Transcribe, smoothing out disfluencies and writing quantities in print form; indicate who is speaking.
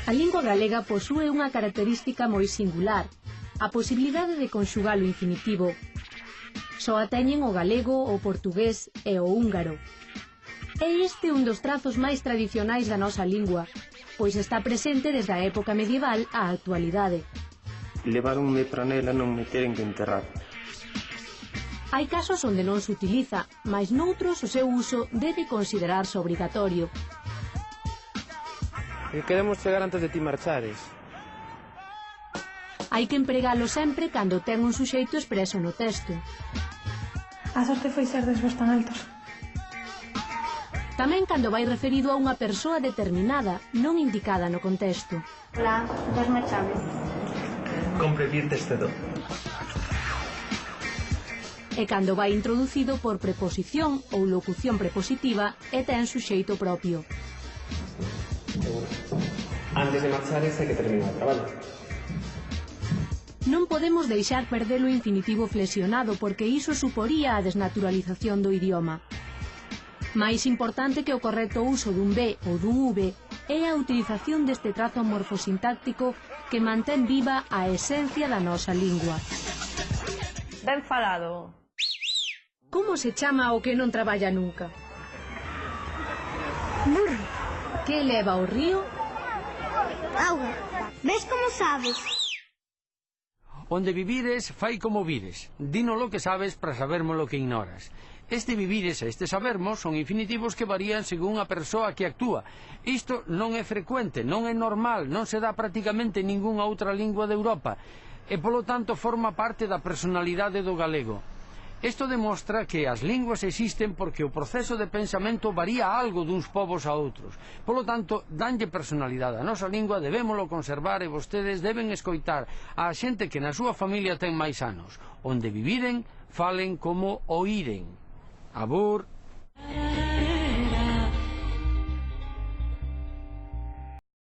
Speaker 1: A lingua galega posúe unha característica moi singular, a posibilidade de conxugar o infinitivo. Só a teñen o galego, o portugués e o húngaro. É este un dos trazos máis tradicionais da nosa lingua, pois está presente desde a época medieval á actualidade.
Speaker 2: Leváronme para nela non me queren que enterrar.
Speaker 1: Hai casos onde non se utiliza, mas noutros o seu uso debe considerarse obrigatorio.
Speaker 3: Queremos chegar antes de ti marchares.
Speaker 1: Hai que empregalo sempre cando ten un suxeito expreso no texto.
Speaker 4: A sorte foi ser desvos tan altos.
Speaker 1: Tamén cando vai referido a unha persoa determinada, non indicada no contexto.
Speaker 5: Hola, dasme a chave.
Speaker 2: Compre bien testado.
Speaker 1: E cando vai introducido por preposición ou locución prepositiva e ten suxeito propio.
Speaker 3: Antes de marchares hai que terminar o traballo.
Speaker 1: Non podemos deixar perder o infinitivo flexionado porque iso suporía a desnaturalización do idioma. Mais importante que o correcto uso dun B ou dun V é a utilización deste trazo morfosintáctico que mantén viva a esencia da nosa lingua.
Speaker 5: Ben falado.
Speaker 1: Como se chama o que non traballa nunca?
Speaker 6: Burro.
Speaker 1: Que leva o río?
Speaker 6: Auga. Ves como sabes?
Speaker 7: Onde vivires, fai como vires. Dino lo que sabes para sabermo lo que ignoras. Este vivires e este sabermos son infinitivos que varían según a persoa que actúa. Isto non é frecuente, non é normal, non se dá prácticamente en ningunha outra lingua de Europa e, polo tanto, forma parte da personalidade do galego. Isto demostra que as linguas existen porque o proceso de pensamento varía algo duns povos a outros. Polo tanto, danlle personalidade a nosa lingua, debémolo conservar e vostedes deben escoitar a xente que na súa familia ten máis anos. Onde viviren, falen como oíren. Abur.